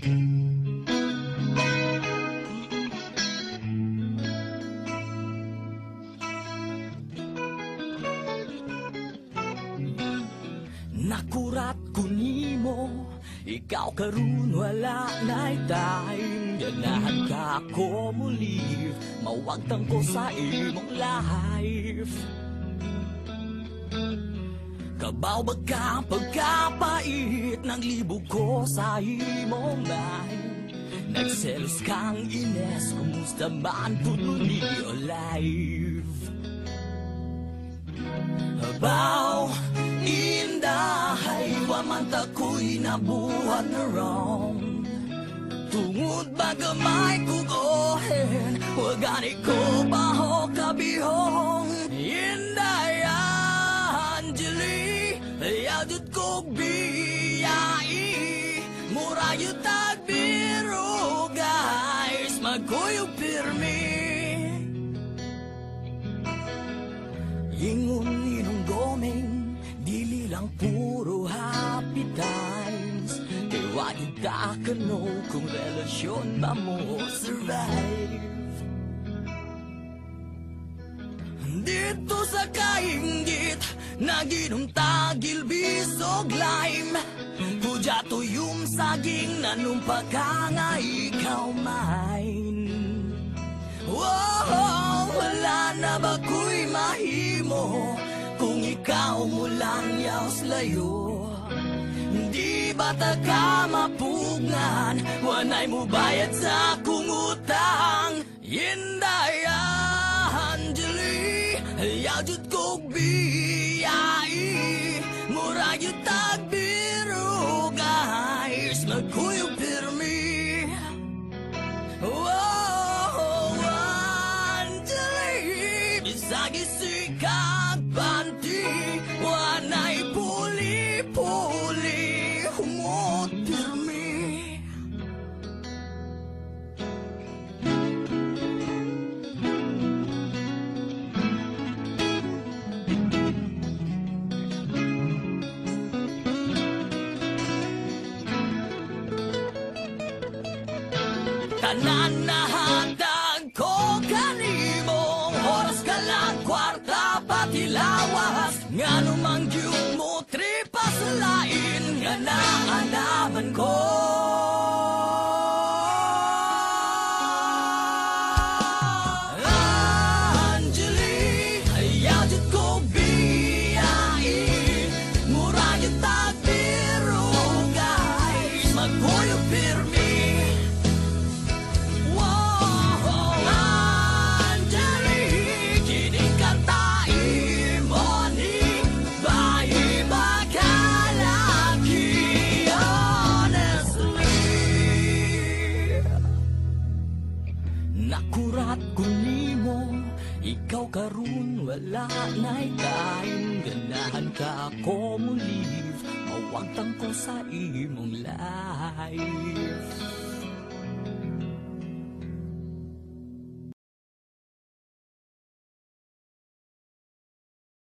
Nakurat ko nimo, ikaw karon wala na'y time. Ganahan ka ko mo live, mawagtang ko sa imong life. Kabaw ba ka pagkapait ng libog ko sa imong mind? Nagselos kang ines, kumusta man putuli o live? Habaw, indahay, wamanta ko'y nabuhat na wrong. Tungod ba gamay kugohen, wagani ko baho kabihong. Inday Angeli, ayadut ko biyai, mura yu tagbiro guys, magkuyog pirmi. Ingon ninong gomeng, dili lang puro happy times. Kay wagid ta kano kung relasyon ba mo survive. Dito sa kainggit, naginom tagil bisog lime. Kudya tuyong saging, nanumpa ka nga ikaw mine. Wow, wala na ba ko'y mahimo kung ikaw mo lang yaos layo? Di ba ta ka mapugnan, wanay mo bayad sa akong utang? Inday Angeli, yajud ko biyai, mura yu tagbiro guys, magkuyog pirmi. Sagisikag banti, wanay puli-puli, humot pirmi. Tanan na hatag ko kanimo, oras ka lang kwarta pati lawas. Nga numang gyud mo tripa sa lain, nga naanaman ko. Angeli, yajud ko biyai, mura yung tagbiro guys, magkuyog pirmi. Nakurat ko nimo, ikaw karon wala na'y time. Ganahan ka ko mo live, mawagtang ko sa imong life.